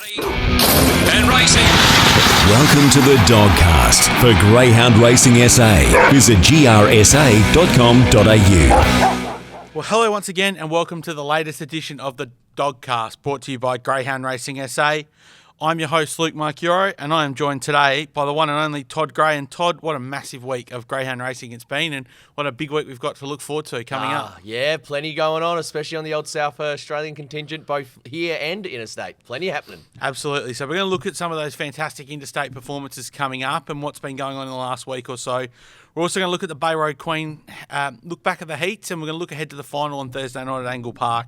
Ready and racing. Welcome to the Dogcast for Greyhound Racing SA. Visit grsa.com.au. Well, hello once again, and welcome to the latest edition of the Dogcast, brought to you by Greyhound Racing SA. I'm your host, Luke Marchioro, and I am joined today by the one and only Todd Gray. And Todd, what a massive week of Greyhound Racing it's been, and what a big week we've got to look forward to coming up. Yeah, plenty going on, especially on the old South Australian contingent, both here and interstate. Plenty happening. Absolutely. So we're going to look at some of those fantastic interstate performances coming up and what's been going on in the last week or so. We're also going to look at the Bayroad Queen, look back at the heats, and we're going to look ahead to the final on Thursday night at Angle Park.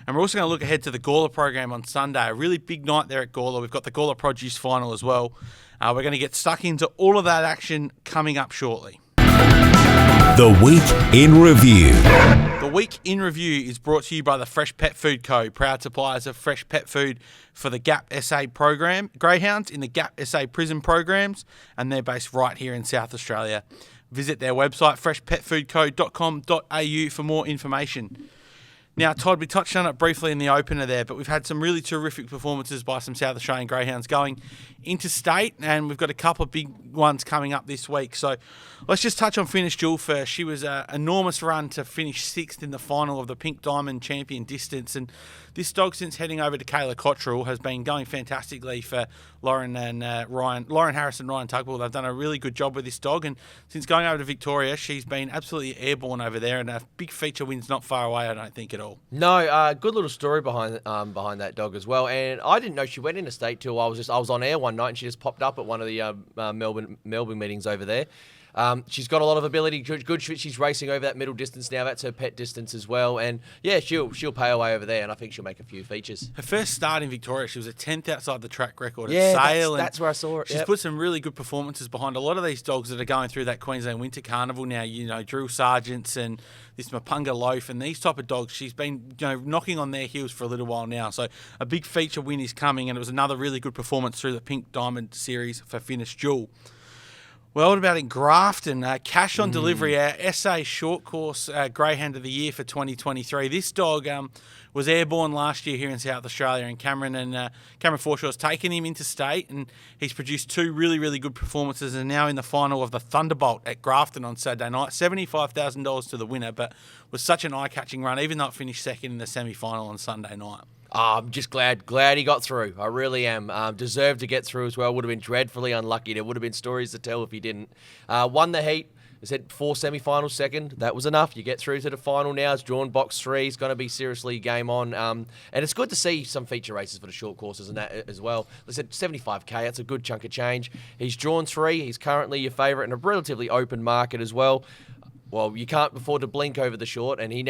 And we're also going to look ahead to the Gawler program on Sunday. A really big night there at Gawler. We've got the Gawler Produce Final as well. We're going to get stuck into all of that action coming up shortly. The Week in Review. The Week in Review is brought to you by the Fresh Pet Food Co., proud suppliers of fresh pet food for the GAP SA program, Greyhounds in the GAP SA prison programs, and they're based right here in South Australia. Visit their website, freshpetfoodco.com.au, for more information. Now, Todd, we touched on it briefly in the opener there, but we've had some really terrific performances by some South Australian greyhounds going interstate, and we've got a couple of big ones coming up this week. So let's just touch on Finish Jewel first. She was an enormous run to finish sixth in the final of the Pink Diamond Champion distance, and this dog, since heading over to Kayla Cottrell, has been going fantastically for Lauren Harris and Ryan Tugwell. They've done a really good job with this dog, and since going over to Victoria, she's been absolutely airborne over there, and a big feature win's not far away, I don't think, at all. No, good little story behind that dog as well. And I didn't know she went interstate till I was on air one night, and she just popped up at one of the Melbourne meetings over there. She's got a lot of ability. Good. She's racing over that middle distance now. That's her pet distance as well. And yeah, she'll pay away over there, and I think she'll make a few features. Her first start in Victoria, she was a 10th outside the track record at Sale. That's where I saw it. She's put some really good performances behind a lot of these dogs that are going through that Queensland Winter Carnival now. You know, Drill Sergeants and this Mapunga Loaf and these type of dogs. She's been knocking on their heels for a little while now. So a big feature win is coming, and it was another really good performance through the Pink Diamond Series for Finish Jewel. Well, what about in Grafton? Cash on Delivery, our SA Short Course Greyhound of the Year for 2023. This dog was airborne last year here in South Australia, and Cameron Forshaw's taken him interstate, and he's produced two really, really good performances, and now in the final of the Thunderbolt at Grafton on Saturday night. $75,000 to the winner, but was such an eye-catching run, even though it finished second in the semi-final on Sunday night. I'm just glad he got through. I really am. Deserved to get through as well. Would have been dreadfully unlucky. There would have been stories to tell if he didn't. Won the heat. I said 4 semi-finals second. That was enough. You get through to the final now. It's drawn box 3. It's going to be seriously game on. And it's good to see some feature races for the short courses and that as well. I said 75K. That's a good chunk of change. He's drawn 3. He's currently your favourite in a relatively open market as well. Well, you can't afford to blink over the short, and he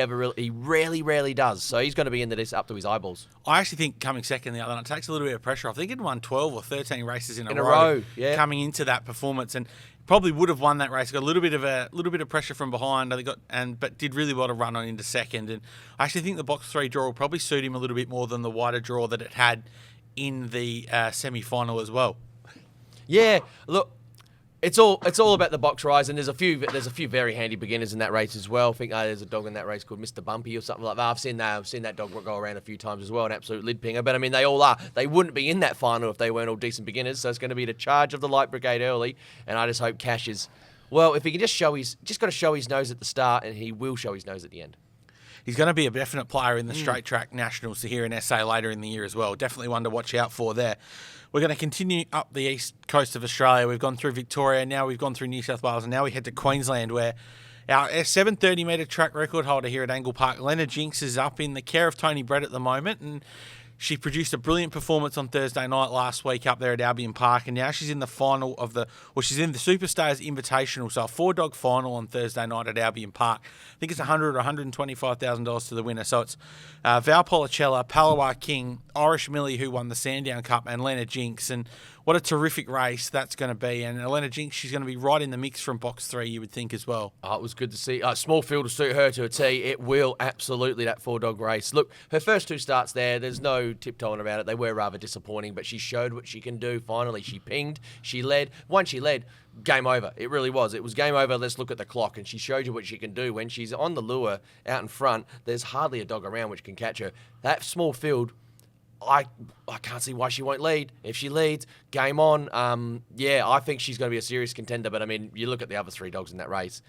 rarely does. So he's going to be into this up to his eyeballs. I actually think coming second the other night takes a little bit of pressure off. I think he'd won 12 or 13 races in a row coming into that performance, and probably would have won that race. Got a little bit of pressure from behind, but did really well to run on into second. And I actually think the box 3 draw will probably suit him a little bit more than the wider draw that it had in the semi-final as well. Yeah, look. It's all about the box rise, and there's a few very handy beginners in that race as well. I think there's a dog in that race called Mr. Bumpy or something like that. I've seen that dog go around a few times as well, an absolute lid pinger. But I mean, they all are. They wouldn't be in that final if they weren't all decent beginners. So it's going to be the charge of the light brigade early, and I just hope Cash is, well, if he can just got to show his nose at the start, and he will show his nose at the end. He's going to be a definite player in the straight track nationals here in SA later in the year as well. Definitely one to watch out for there. We're going to continue up the east coast of Australia. We've gone through Victoria, now we've gone through New South Wales, and now we head to Queensland, where our 730-metre track record holder here at Angle Park, Leonard Jinx, is up in the care of Tony Brett at the moment, and she produced a brilliant performance on Thursday night last week up there at Albion Park, and now she's in the final of she's in the Superstars Invitational, so a 4-dog final on Thursday night at Albion Park. I think it's $100,000 or $125,000 to the winner. So it's Val Policella, Palawa King, Irish Millie, who won the Sandown Cup, and Leonard Jinx, and what a terrific race that's going to be. And Leonard Jinx, she's going to be right in the mix from box 3, you would think as well. It was good to see. Small field will suit her to a T. It will, absolutely, that 4-dog race. Look, her first 2 starts there, there's no tiptoeing about it. They were rather disappointing, but she showed what she can do. Finally, she pinged, she led. Once she led, game over. It really was. It was game over. Let's look at the clock. And she showed you what she can do. When she's on the lure out in front, there's hardly a dog around which can catch her. That small field, I can't see why she won't lead. If she leads, game on. I think she's going to be a serious contender. But I mean, you look at the other 3 dogs in that race.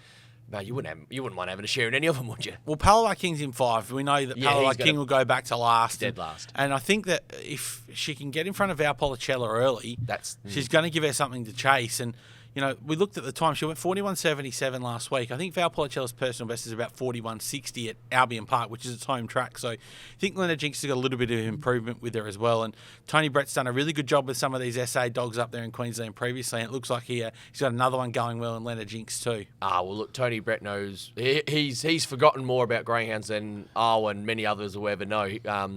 No, you wouldn't mind having a share in any of them, would you? Well, Palawai King's in 5. We know that Palawai King will go back to last. Dead last. And I think that if she can get in front of our Policella early, she's going to give her something to chase. And, you know, we looked at the time. She went 41.77 last week. I think Val Policella's personal best is about 41.60 at Albion Park, which is its home track. So I think Lena Jinx has got a little bit of improvement with her as well. And Tony Brett's done a really good job with some of these SA dogs up there in Queensland previously. And it looks like he's got another one going well in Lena Jinx too. Well, look, Tony Brett knows. He's forgotten more about greyhounds than and many others will ever know.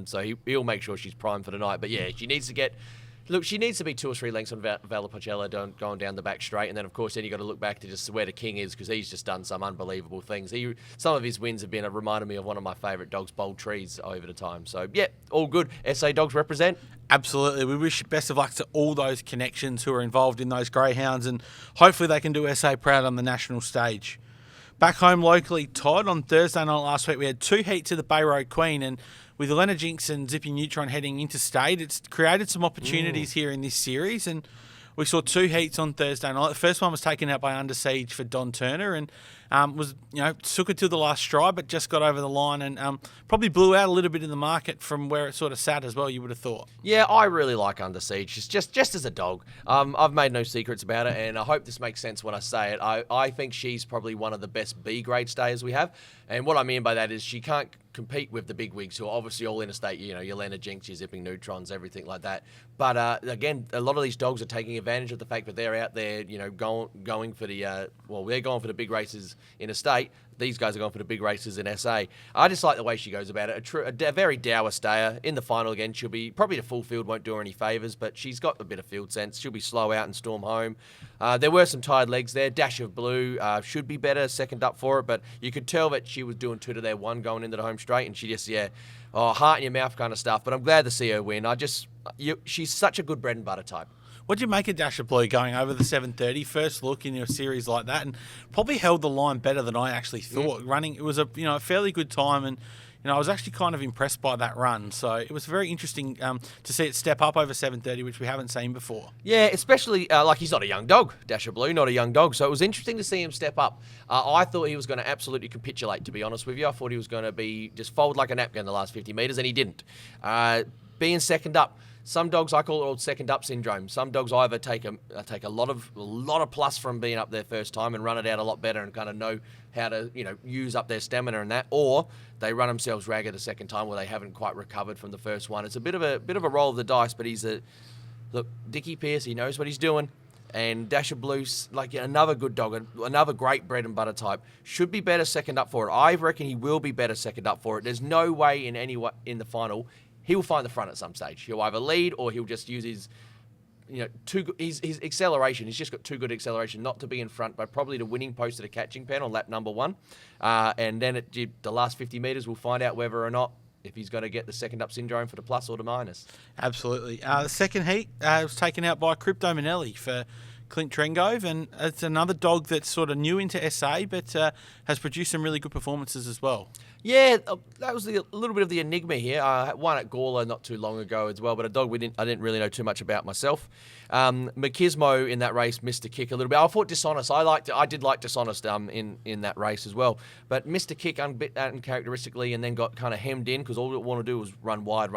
So he'll make sure she's primed for tonight. But yeah, she needs to get... Look, she needs to be 2 or 3 lengths on Valpolicella going down the back straight, and then of course you got to look back to just where the king is, because he's just done some unbelievable things. Some of his wins have been reminded me of one of my favourite dogs, Bold Trees, over the time. So yeah, all good. SA dogs represent. Absolutely. We wish best of luck to all those connections who are involved in those greyhounds, and hopefully they can do SA proud on the national stage. Back home locally, Todd, on Thursday night last week, we had 2 heats of the Bayroad Queen, and with Elena Jinx and Zippy Neutron heading interstate, it's created some opportunities here in this series, and we saw 2 heats on Thursday night. The first one was taken out by Under Siege for Don Turner, and took it to the last stride, but just got over the line, and probably blew out a little bit in the market from where it sort of sat as well, you would have thought. Yeah, I really like Under Siege, just as a dog. I've made no secrets about it, and I hope this makes sense when I say it. I think she's probably one of the best B-grade stayers we have, and what I mean by that is she can't compete with the big wigs who are obviously all interstate, your Lena Jinx, your Zipping Neutrons, everything like that. But again, a lot of these dogs are taking advantage of the fact that they're out there, going for the they're going for the big races interstate. These guys are going for the big races in SA. I just like the way she goes about it. A very dour stayer. In the final again, she'll be, probably the full field won't do her any favours, but she's got a bit of field sense. She'll be slow out and storm home. There were some tired legs there. Dash of Blue should be better, second up for it, but you could tell that she was doing 2 to their 1 going into the home straight, and she just, heart in your mouth kind of stuff. But I'm glad to see her win. She's such a good bread and butter type. What do you make of Dash of Blue going over the 7:30 first look in a series like that, and probably held the line better than I actually thought. Running, it was a fairly good time, and I was actually kind of impressed by that run. So it was very interesting to see it step up over 7:30, which we haven't seen before. Yeah, especially he's not a young dog, Dash of Blue, not a young dog. So it was interesting to see him step up. I thought he was going to absolutely capitulate, to be honest with you. I thought he was going to be just fold like a napkin the last 50 metres, and he didn't. Being second up. Some dogs, I call it old second up syndrome. Some dogs either take a lot of plus from being up there first time and run it out a lot better and kind of know how to use up their stamina and that, or they run themselves ragged the second time where they haven't quite recovered from the first one. It's a bit of a roll of the dice, but look, Dickie Pearce, he knows what he's doing. And Dash of Blue's another good dog, another great bread and butter type. Should be better second up for it. I reckon he will be better second up for it. There's no way in the final he will find the front at some stage. He'll either lead or he'll just use his acceleration. He's just got too good acceleration not to be in front, but probably the winning post at a catching pen on lap number 1. And then at the last 50 metres, we'll find out whether or not if he's going to get the second up syndrome for the plus or the minus. Absolutely. The second heat was taken out by Crypto Manelli for Clint Trengove, and it's another dog that's sort of new into SA, but has produced some really good performances as well. Yeah, that was a little bit of the enigma here. One at Gawler not too long ago as well, but a dog I didn't really know too much about myself. Machismo in that race missed a kick a little bit. I thought Dishonest. I did like Dishonest in that race as well, but missed a kick uncharacteristically, and then got kind of hemmed in because all it wanted to do was run wide.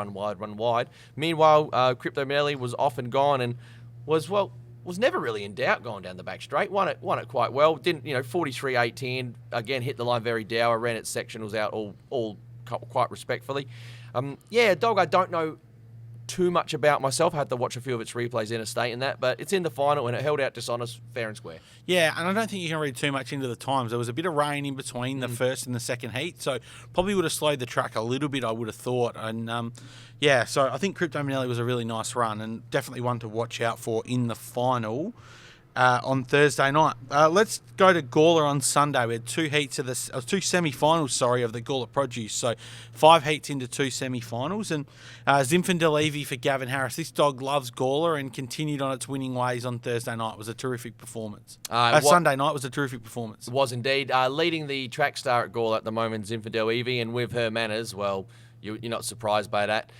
Meanwhile, Crypto Manelli was off and gone and was never really in doubt going down the back straight. Won it quite well. Didn't 43.18. Again, hit the line very dour. Ran its sectionals out all quite respectfully. A dog I don't know too much about myself. I had to watch a few of its replays interstate and that, but it's in the final and it held out Dishonest fair and square. Yeah, and I don't think you can read too much into the times. There was a bit of rain in between the first and the second heat, so probably would have slowed the track a little bit, I would have thought. And so I think Crypto Manelli was a really nice run and definitely one to watch out for in the final on Thursday night. Let's go to Gawler on Sunday. We had 2 heats of two semi-finals, of the Gawler Produce. So 5 heats into 2 semi-finals. And Zinfandel Evie for Gavin Harris. This dog loves Gawler and continued on its winning ways on Thursday night. It was a terrific performance. Sunday night was a terrific performance. It was indeed. Leading the track star at Gawler at the moment, Zinfandel Evie, and with her manners, well, you're not surprised by that.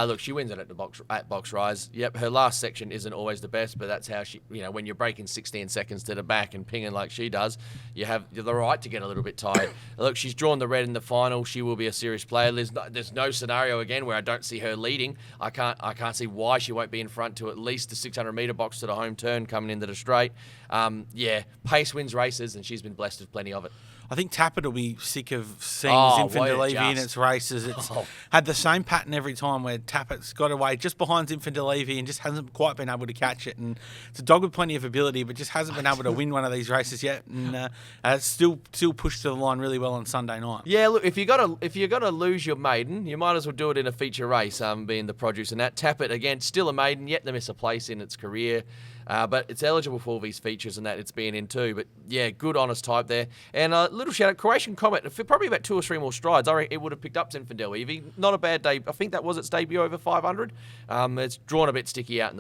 Look, she wins it at box rise. Yep, her last section isn't always the best, but that's how she, when you're breaking 16 seconds to the back and pinging like she does, you have the right to get a little bit tired. Look, she's drawn the red in the final. She will be a serious player. There's no scenario again where I don't see her leading. I can't see why she won't be in front to at least the 600-metre box to the home turn coming into the straight. Pace wins races, and she's been blessed with plenty of it. I think Tappert will be sick of seeing Zinfandel in its races. It's had the same pattern every time where Tappert's got away just behind Zinfandel and just hasn't quite been able to catch it. And it's a dog with plenty of ability, but just hasn't been able to win one of these races yet. And still pushed to the line really well on Sunday night. Yeah, look, if you're gonna lose your maiden, you might as well do it in a feature race, being the produce and that. Tappert, again, still a maiden, yet to miss a place in its career. But it's eligible for all these features and that it's been in too. But yeah, good, honest type there. And a little shout out, Croatian Comet, for probably about 2 or 3 more strides, I reckon it would have picked up Zinfandel Evie. Not a bad day. I think that was its debut over 500. It's drawn a bit sticky out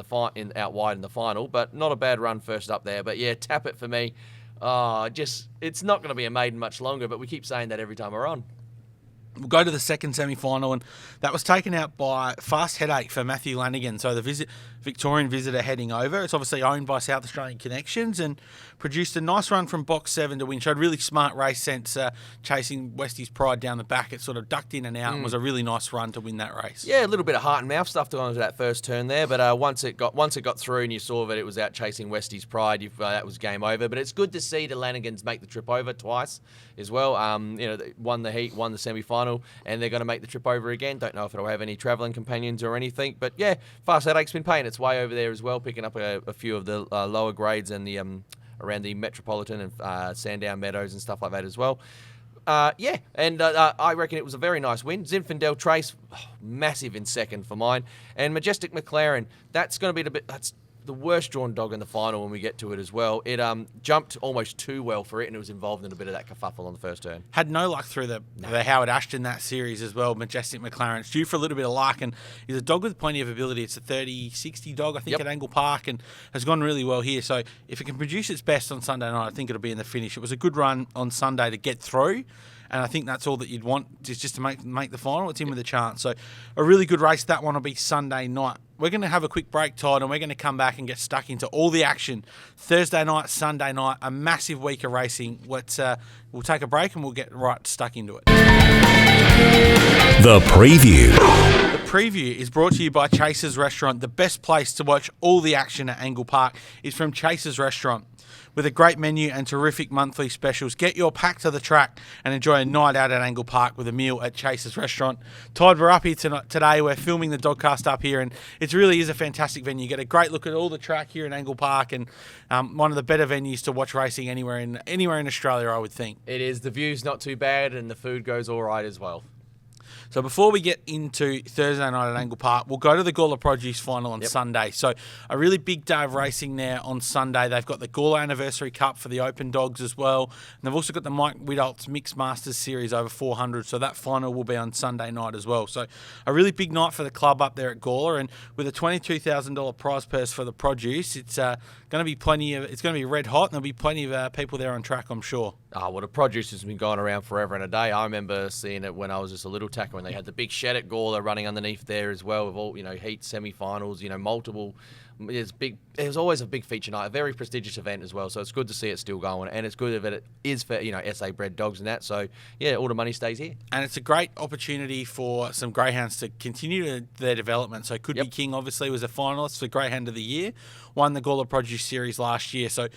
out wide in the final, but not a bad run first up there. But yeah, Tappert for me. It's not going to be a maiden much longer, but we keep saying that every time we're on. We'll go to the second semi-final, and that was taken out by Fast Headache for Matthew Lanigan. So the Victorian visitor heading over. It's obviously owned by South Australian Connections and produced a nice run from box 7 to win. Showed really smart race sense, chasing Westie's Pride down the back. It sort of ducked in and out and was a really nice run to win that race. Yeah, a little bit of heart and mouth stuff to go into that first turn there, but once it got through and you saw that it was out chasing Westie's Pride, that was game over. But it's good to see the Lanigans make the trip over twice as well. They won the heat, won the semi-final, and they're going to make the trip over again. Don't know if it'll have any travelling companions or anything, but yeah, Fast Headache's been paying its way over there as well, picking up a few of the lower grades and the around the Metropolitan and Sandown Meadows and stuff like that as well. I reckon it was a very nice win. Zinfandel Trace, massive in second for mine, and Majestic McLaren. That's going to be that's the worst drawn dog in the final when we get to it as well. It jumped almost too well for it, and it was involved in a bit of that kerfuffle on the first turn. Had no luck through the Howard Ashton that series as well. Majestic McLaren. It's due for a little bit of luck, and he's a dog with plenty of ability. It's a 30-60 dog, I think, at Angle Park, and has gone really well here. So if it can produce its best on Sunday night, I think it'll be in the finish. It was a good run on Sunday to get through, and I think that's all that you'd want, is just to make the final. It's in with a chance. So a really good race. That one will be Sunday night. We're going to have a quick break, Todd, and we're going to come back and get stuck into all the action. Thursday night, Sunday night, a massive week of racing. We'll take a break and we'll get right stuck into it. The Preview. The Preview is brought to you by Chaser's Restaurant. The best place to watch all the action at Angle Park is from Chaser's Restaurant. With a great menu and terrific monthly specials, get your pack to the track and enjoy a night out at Angle Park with a meal at Chaser's Restaurant. Todd, we're up here today. We're filming the Dogcast up here, and it really is a fantastic venue. You get a great look at all the track here in Angle Park, and one of the better venues to watch racing anywhere in Australia, I would think. It is. The view's not too bad, and the food goes all right as well. So before we get into Thursday night at Angle Park, we'll go to the Gawler Produce Final on Sunday. So a really big day of racing there on Sunday. They've got the Gawler Anniversary Cup for the Open Dogs as well. And they've also got the Mike Widolt's Mixed Masters Series over 400. So that final will be on Sunday night as well. So a really big night for the club up there at Gawler. And with a $22,000 prize purse for the produce, it's going to be it's going to be red hot, and there'll be plenty of people there on track, I'm sure. The produce has been going around forever and a day. I remember seeing it when I was just a little tacker, when they had the big shed at Gawler running underneath there as well, with all, heat, semi-finals, multiple. There's always a big feature night, a very prestigious event as well. So it's good to see it still going, and it's good that it is for SA bred dogs and that. So yeah, all the money stays here, and it's a great opportunity for some greyhounds to continue their development. So Could Be King obviously was a finalist for Greyhound of the Year, won the Gawler Produce Series last year. So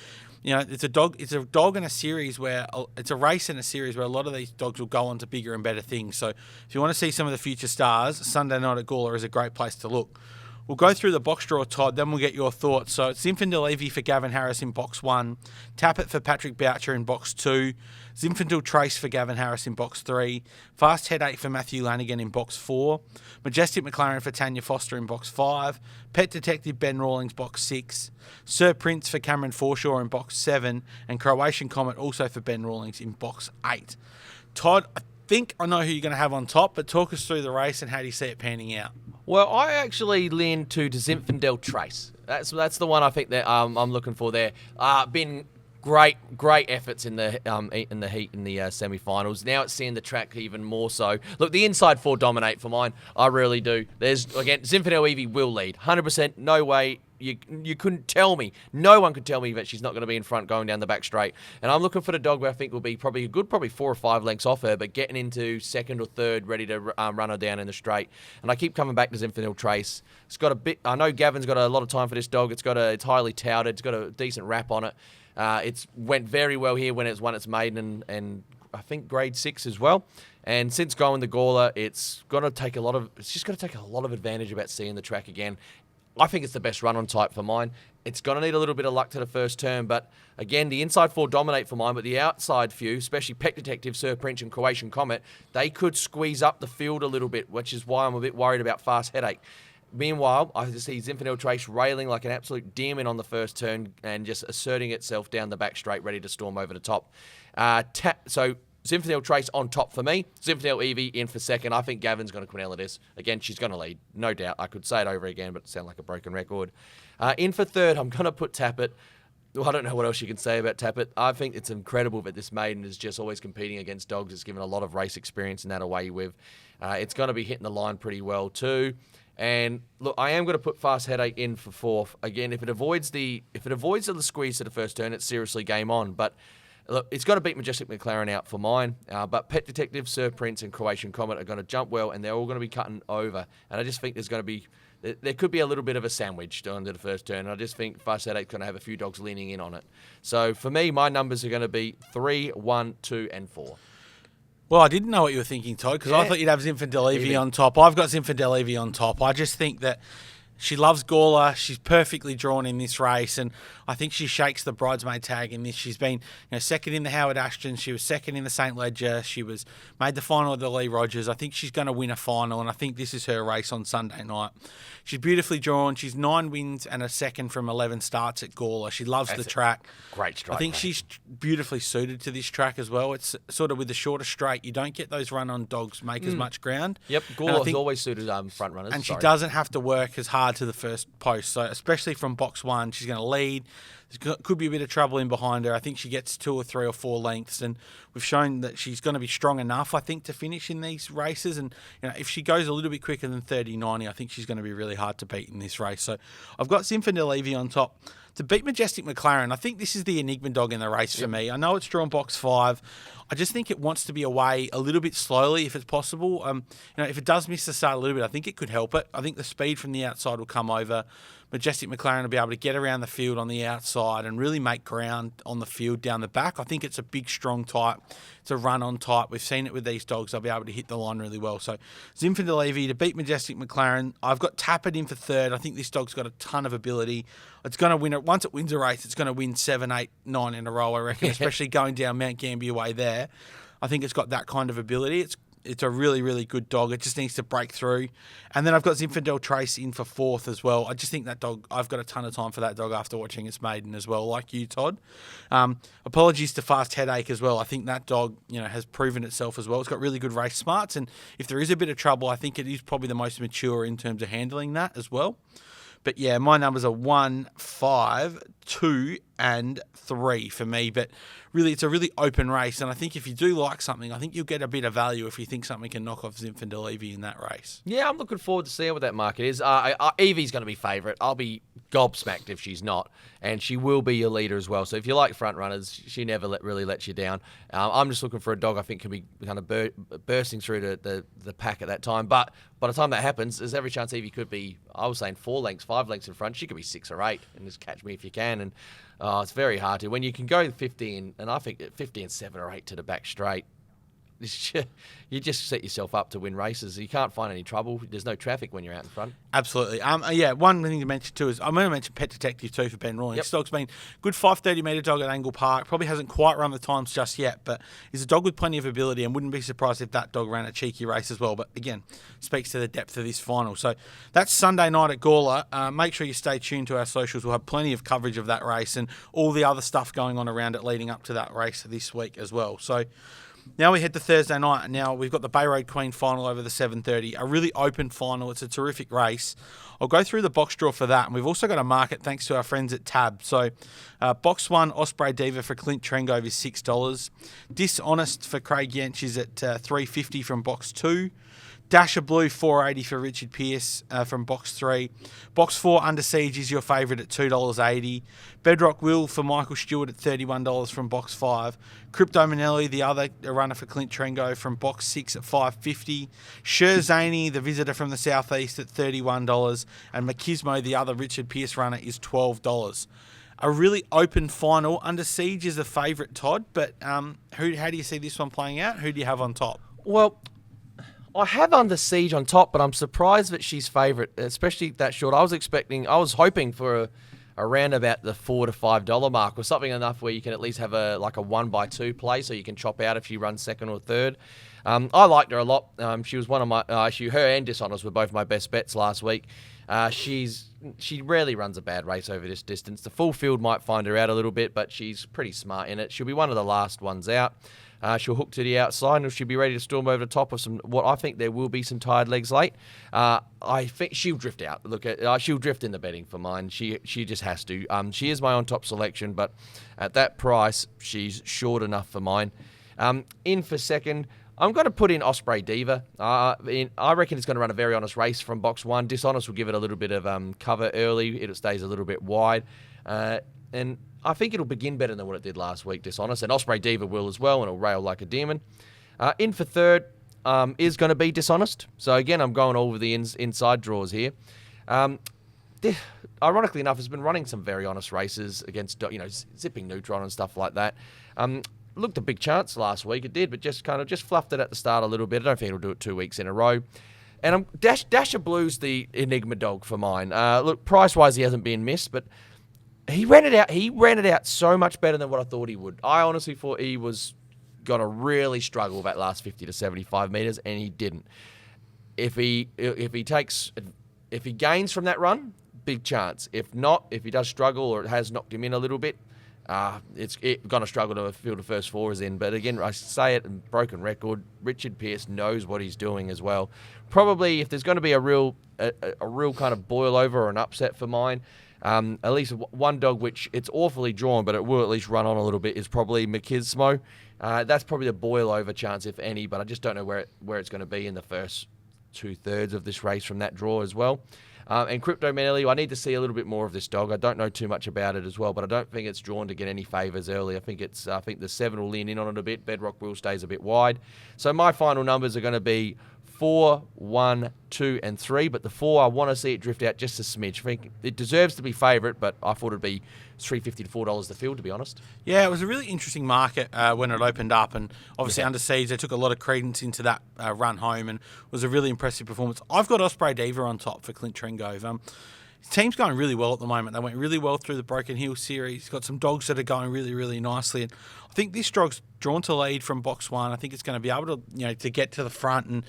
it's a dog in a series where it's a race in a series where a lot of these dogs will go on to bigger and better things. So if you want to see some of the future stars, Sunday night at Gawler is a great place to look. We'll go through the box draw, Todd, then we'll get your thoughts. So it's Zinfandel Evie for Gavin Harris in box 1, Tappert for Patrick Boucher in box 2, Zinfandel Trace for Gavin Harris in box 3, Fast Headache for Matthew Lanigan in box 4, Majestic McLaren for Tanya Foster in box 5, Pet Detective Ben Rawlings box 6, Sir Prince for Cameron Forshaw in box 7, and Croatian Comet also for Ben Rawlings in box 8. Todd, I think I know who you're going to have on top, but talk us through the race and how do you see it panning out? Well, I actually lean to Zinfandel Trace. That's the one I think that I'm looking for there. Been great efforts in the heat in the semi-finals. Now it's seeing the track even more so. Look, the inside four dominate for mine. I really do. There's again, Zinfandel Evie will lead, 100%. No way. You couldn't tell me. No one could tell me that she's not going to be in front going down the back straight. And I'm looking for the dog where I think will be probably 4 or 5 lengths off her, but getting into second or third, ready to run her down in the straight. And I keep coming back to Zinfandel Trace. It's got a bit. I know Gavin's got a lot of time for this dog. It's highly touted. It's got a decent wrap on it. It's went very well here when it's won its maiden and I think grade 6 as well. And since going to Gawler, it's just got to take a lot of advantage about seeing the track again. I think it's the best run-on type for mine. It's going to need a little bit of luck to the first turn, but again, the inside four dominate for mine, but the outside few, especially Pet Detective, Sir Prince, and Croatian Comet, they could squeeze up the field a little bit, which is why I'm a bit worried about Fast Headache. Meanwhile, I just see Zinfandel Trace railing like an absolute demon on the first turn and just asserting itself down the back straight, ready to storm over the top. So Zinfandel Trace on top for me. Zinfandel Evie in for second. I think Gavin's going to quinella this. Again, she's going to lead, no doubt. I could say it over again, but it sounds like a broken record. In for third, I'm going to put Tappet. Well, I don't know what else you can say about Tappet. I think it's incredible that this maiden is just always competing against dogs. It's given a lot of race experience and that away with. It's going to be hitting the line pretty well too. And look, I am going to put Fast Headache in for fourth. Again, if it avoids the squeeze to the first turn, it's seriously game on. But look, it's got to beat Majestic McLaren out for mine. But Pet Detective, Sir Prince, and Croatian Comet are going to jump well, and they're all going to be cutting over. And I just think there could be a little bit of a sandwich going to the first turn. And I just think Fast Headache's going to have a few dogs leaning in on it. So for me, my numbers are going to be 3, 1, 2, and 4. Well, I didn't know what you were thinking, Todd, because I thought you'd have Zinfandel Evie on top. I've got Zinfandel Evie on top. I just think that she loves Gawler. She's perfectly drawn in this race, and I think she shakes the bridesmaid tag in this. She's been second in the Howard Ashton. She was second in the St. Ledger. She was made the final of the Lee Rogers. I think she's going to win a final, and I think this is her race on Sunday night. She's beautifully drawn. She's 9 wins and a second from 11 starts at Gawler. She loves the track. Great strike. I think she's beautifully suited to this track as well. It's sort of with the shorter straight. You don't get those run-on dogs make as much ground. Yep, Gawler's always suited front runners. And she doesn't have to work as hard to the first post. So especially from box 1, she's going to lead. There could be a bit of trouble in behind her. I think she gets 2 or 3 or 4 lengths, and we've shown that she's going to be strong enough, I think, to finish in these races. And if she goes a little bit quicker than 30.90, I think she's going to be really hard to beat in this race. So I've got Zinfandel Evie on top. To beat Majestic McLaren, I think this is the enigma dog in the race for me. I know it's drawn box 5. I just think it wants to be away a little bit slowly if it's possible. If it does miss the start a little bit, I think it could help it. I think the speed from the outside will come over. Majestic McLaren will be able to get around the field on the outside and really make ground on the field down the back. I think it's a big, strong type. It's a run-on type. We've seen it with these dogs. They'll be able to hit the line really well. So Zinfandel Evie to beat Majestic McLaren. I've got Tappet in for third. I think this dog's got a ton of ability. It's going to win it. Once it wins a race, it's going to win 7, 8, 9 in a row, I reckon, especially going down Mount Gambier way there. I think it's got that kind of ability. It's a really, really good dog. It just needs to break through. And then I've got Zinfandel Trace in for fourth as well. I just think that dog, I've got a ton of time for that dog after watching its maiden as well, like you, Todd. Apologies to Fast Headache as well. I think that dog, has proven itself as well. It's got really good race smarts. And if there is a bit of trouble, I think it is probably the most mature in terms of handling that as well. But yeah, my numbers are 1, 5, 2, and 3 for me. But really, it's a really open race. And I think if you do like something, I think you'll get a bit of value if you think something can knock off Zinfandel Evie in that race. Yeah, I'm looking forward to seeing what that market is. Evie's going to be favourite. I'll be gobsmacked if she's not. And she will be your leader as well. So if you like front runners, she never really lets you down. I'm just looking for a dog I think can be kind of bursting through the pack at that time. But by the time that happens, there's every chance Evie could be, I was saying 4 lengths, 5 lengths in front. She could be 6 or 8 and just catch me if you can. And it's very hard to. When you can go 50 and I think 50 and 7 or 8 to the back straight, you just set yourself up to win races. You can't find any trouble. There's no traffic when you're out in front. Absolutely. One thing to mention too is I'm going to mention Pet Detective too for Ben Roy. This dog's been good 530 metre dog at Angle Park. Probably hasn't quite run the times just yet, but he's a dog with plenty of ability and wouldn't be surprised if that dog ran a cheeky race as well. But again, speaks to the depth of this final. So that's Sunday night at Gawler. Make sure you stay tuned to our socials. We'll have plenty of coverage of that race and all the other stuff going on around it leading up to that race this week as well. So Now we head to Thursday night. Now we've got the Bayroad Queen Final over the 7:30. A really open final. It's a terrific race. I'll go through the box draw for that. And we've also got a market thanks to our friends at Tab. So box 1, Osprey Diva for Clint Trengove is $6. Dishonest for Craig Yench is at $3.50 from box 2. Dasher Blue, $4.80 for Richard Pearce from box 3. Box 4, Under Siege is your favourite at $2.80. Bedrock Will for Michael Stewart at $31 from box 5. Crypto Manelli, the other runner for Clint Trengo, from box 6 at $5.50. Sherzani, the visitor from the southeast, at $31. And Machismo, the other Richard Pearce runner, is $12. A really open final. Under Siege is the favourite, Todd. But how do you see this one playing out? Who do you have on top? Well, I have Under Siege on top, but I'm surprised that she's favourite, especially that short. I was hoping for around about the $4 to $5 mark, or something enough where you can at least have a 1x2 play, so you can chop out if she runs second or third. I liked her a lot. She was one of my, her and Dishonest were both my best bets last week. She rarely runs a bad race over this distance. The full field might find her out a little bit, but she's pretty smart in it. She'll be one of the last ones out. She'll hook to the outside and she'll be ready to storm over the top of what I think there will be some tired legs late. I think she'll drift out. She'll drift in the betting for mine. She just has to. She is my on-top selection, but at that price, she's short enough for mine. In for second, I'm going to put in Osprey Diva. I reckon it's going to run a very honest race from box 1. Dishonest will give it a little bit of cover early. It stays a little bit wide. And I think it'll begin better than what it did last week, Dishonest. And Osprey Diva will as well, and it'll rail like a demon. In for third is going to be Dishonest. So again, I'm going over the inside draws here. Ironically enough, has been running some very honest races against, zipping Neutron and stuff like that. Looked a big chance last week. It did, but just fluffed it at the start a little bit. I don't think it'll do it 2 weeks in a row. And Dasher Blue's the Enigma dog for mine. Look, price-wise, he hasn't been missed, but he ran it out so much better than what I thought he would. I honestly thought he was going to really struggle that last 50 to 75 metres, and he didn't. If he gains from that run, big chance. If not, if he does struggle or it has knocked him in a little bit, it's going to struggle to field the first 4 is in. But again, I say it, and broken record, Richard Pearce knows what he's doing as well. Probably if there's going to be a real kind of boil over or an upset for mine, at least one dog which it's awfully drawn, but it will at least run on a little bit, is probably Machismo. That's probably the boil over chance, if any, but I just don't know where it's going to be in the first 2/3 of this race from that draw as well. And Crypto Manelli, I need to see a little bit more of this dog. I don't know too much about it as well, but I don't think it's drawn to get any favours early. I think the 7 will lean in on it a bit. Bedrock Will stays a bit wide. So my final numbers are going to be 4, 1, 2, and 3, but the 4, I want to see it drift out just a smidge. I think it deserves to be favourite, but I thought it'd be $3.50 to $4 the field, to be honest. Yeah, it was a really interesting market when it opened up, and obviously Under Siege, they took a lot of credence into that run home, and it was a really impressive performance. I've got Osprey Diva on top for Clint Trengove. His team's going really well at the moment. They went really well through the Broken Hill series. He's got some dogs that are going really, really nicely, and I think this dog's drawn to lead from box 1. I think it's going to be able to, to get to the front, and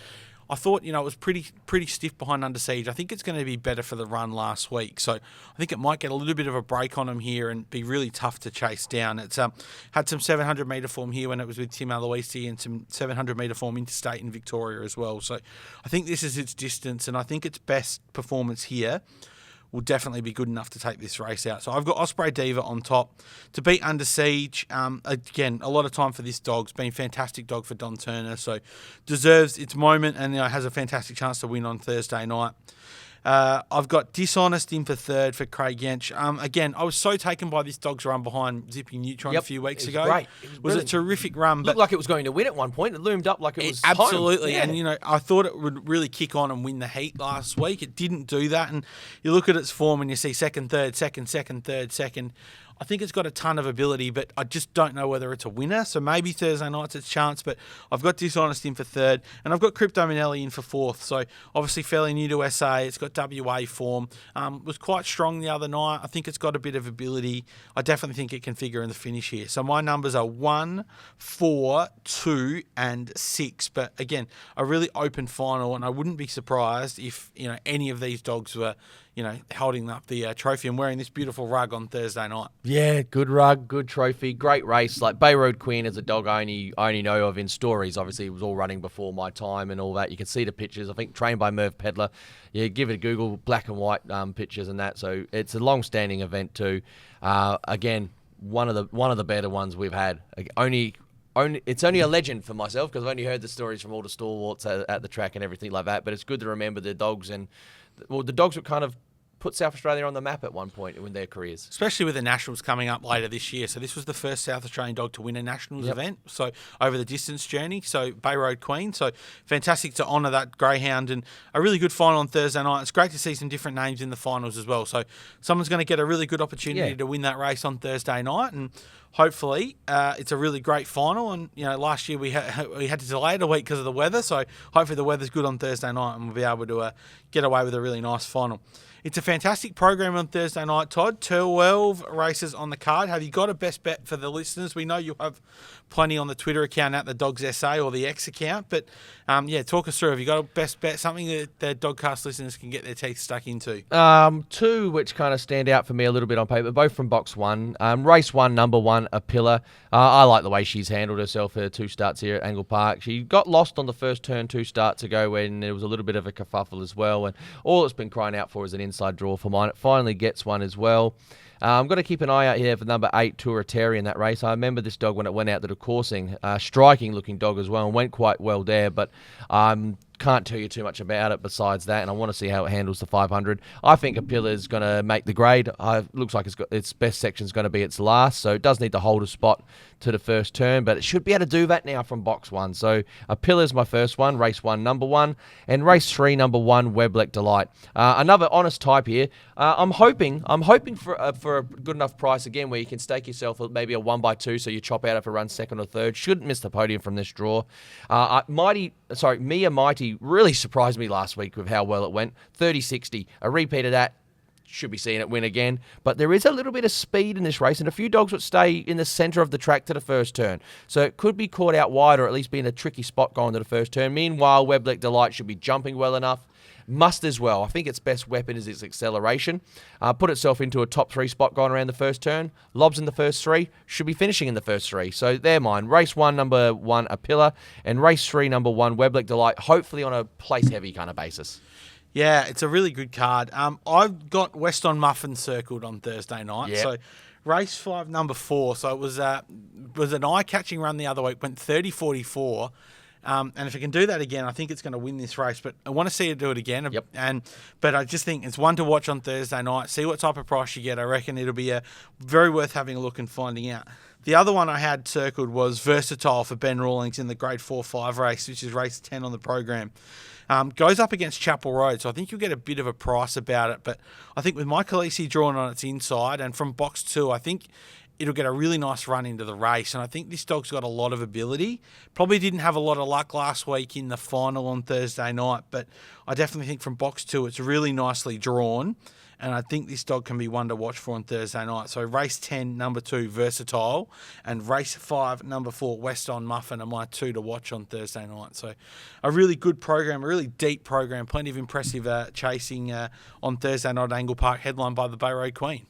I thought, it was pretty stiff behind Under Siege. I think it's going to be better for the run last week. So I think it might get a little bit of a break on him here and be really tough to chase down. It's had some 700-metre form here when it was with Tim Aloisi, and some 700-metre form Interstate in Victoria as well. So I think this is its distance, and I think its best performance here will definitely be good enough to take this race out. So I've got Osprey Diva on top to beat Under Siege. Again, a lot of time for this dog. It's been a fantastic dog for Don Turner, so deserves its moment, and has a fantastic chance to win on Thursday night. I've got Dishonest in for third for Craig Yench. Again, I was so taken by this dog's run behind Zipping Neutron a few weeks ago. Great. It was a terrific run. Looked like it was going to win at one point. It loomed up like it was absolutely. home. Yeah. And, I thought it would really kick on and win the heat last week. It didn't do that. And you look at its form and you see second, third, second. I think it's got a ton of ability, but I just don't know whether it's a winner. So maybe Thursday night's its chance, but I've got Dishonest in for third, and I've got Crypto Manelli in for fourth. So obviously fairly new to SA. It's got WA form. Was quite strong the other night. I think it's got a bit of ability. I definitely think it can figure in the finish here. So my numbers are 1, 4, 2, and 6. But again, a really open final, and I wouldn't be surprised if any of these dogs were holding up the trophy and wearing this beautiful rug on Thursday night. Yeah, good rug, good trophy, great race. Like Bayroad Queen is a dog I only know of in stories. Obviously, it was all running before my time and all that. You can see the pictures. I think trained by Merv Pedler. Yeah, give it a Google, black and white pictures and that. So it's a long-standing event too. Again, one of the better ones we've had. It's only a legend for myself because I've only heard the stories from all the stalwarts at the track and everything like that. But it's good to remember the dogs the dogs were kind of put South Australia on the map at one point in their careers. Especially with the Nationals coming up later this year. So this was the first South Australian dog to win a Nationals event, so over the distance journey, so Bayroad Queen. So fantastic to honour that greyhound, and a really good final on Thursday night. It's great to see some different names in the finals as well. So someone's going to get a really good opportunity to win that race on Thursday night, and hopefully it's a really great final. And last year we had to delay it a week because of the weather, so hopefully the weather's good on Thursday night and we'll be able to get away with a really nice final. It's a fantastic program on Thursday night, Todd. 12 races on the card. Have you got a best bet for the listeners? We know you have plenty on the Twitter account at the Dogs SA or the X account, but talk us through. Have you got a best bet, something that the Dogcast listeners can get their teeth stuck into? Two which kind of stand out for me a little bit on paper, both from box one. Race one, number one, A Pillar. I like the way she's handled herself her 2 starts here at Angle Park. She got lost on the first turn 2 starts ago when there was a little bit of a kerfuffle as well, and all it's been crying out for is an inside draw for mine. It finally gets one as well. I'm going to keep an eye out here for number 8, Tura Terry, in that race. I remember this dog when it went out to the coursing. Striking looking dog as well, and went quite well there, but can't tell you too much about it besides that, and I want to see how it handles the 500. I think A Pillar is going to make the grade. Looks like its best section is going to be its last, so it does need to hold a spot to the first turn, but it should be able to do that now from box one. So A Pillar is my first one, race one, number one, and race 3, number 1, Webleck Delight. Another honest type here. I'm hoping for a good enough price again where you can stake yourself maybe a 1x2, so you chop out if it runs second or third. Shouldn't miss the podium from this draw. Mia Mighty really surprised me last week with how well it went. 30-60, a repeat of that. Should be seeing it win again. But there is a little bit of speed in this race, and a few dogs would stay in the centre of the track to the first turn. So it could be caught out wide, or at least be in a tricky spot going to the first turn. Meanwhile, Webleck Delight should be jumping well enough. Must as well. I think its best weapon is its acceleration. Put itself into a top 3 spot going around the first turn. Lobs in the first 3. Should be finishing in the first 3. So they're mine. Race 1, number 1, A Pillar. And race 3, number 1, Webleck Delight. Hopefully on a place-heavy kind of basis. Yeah, it's a really good card. I've got Weston Muffin circled on Thursday night. Yep. So race 5, number 4. So it was an eye-catching run the other week. Went 30-44. And if it can do that again, I think it's going to win this race. But I want to see it do it again. Yep. But I just think it's one to watch on Thursday night. See what type of price you get. I reckon it'll be very worth having a look and finding out. The other one I had circled was Versatile for Ben Rawlings in the Grade 4-5 race, which is race 10 on the program. Goes up against Chapel Road, so I think you'll get a bit of a price about it. But I think with Mike Khaleesi drawn on its inside, and from box 2, I think it'll get a really nice run into the race. And I think this dog's got a lot of ability. Probably didn't have a lot of luck last week in the final on Thursday night, but I definitely think from box 2, it's really nicely drawn. And I think this dog can be one to watch for on Thursday night. So race 10, number 2, Versatile, and race 5, number 4, Weston Muffin are my 2 to watch on Thursday night. So a really good program, a really deep program, plenty of impressive chasing on Thursday night at Angle Park, headlined by the Bayroad Queen.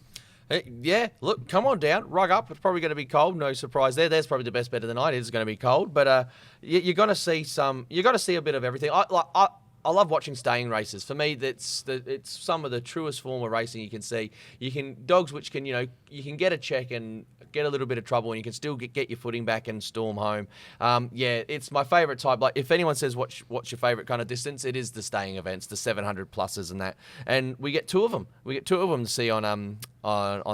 Yeah, look, come on down, rug up. It's probably going to be cold. No surprise there. There's probably the best bet of the night. It's going to be cold, but you're going to see some. You're going to see a bit of everything. I love watching staying races. For me, it's some of the truest form of racing you can see. Dogs which can you can get a check and get a little bit of trouble, and you can still get your footing back and storm home. It's my favourite type. Like if anyone says what's your favourite kind of distance, it is the staying events, the 700 pluses and that. And we get 2 of them. We get 2 of them to see on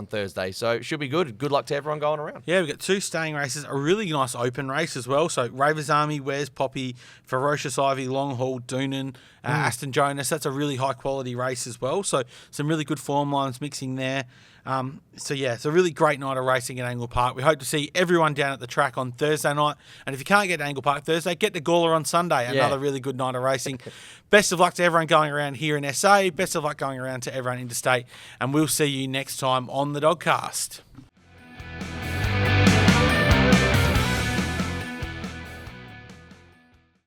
Thursday. So it should be good. Good luck to everyone going around. Yeah, we've got 2 staying races, a really nice open race as well. So Ravers Army, Where's Poppy, Ferocious Ivy, Long Haul, Doonan, Aston Jonas. That's a really high quality race as well. So some really good form lines mixing there. It's a really great night of racing at Angle Park. We hope to see everyone down at the track on Thursday night. And if you can't get to Angle Park Thursday, get to Gawler on Sunday. Another really good night of racing. Best of luck to everyone going around here in SA. Best of luck going around to everyone interstate. And we'll see you next time on the Dogcast.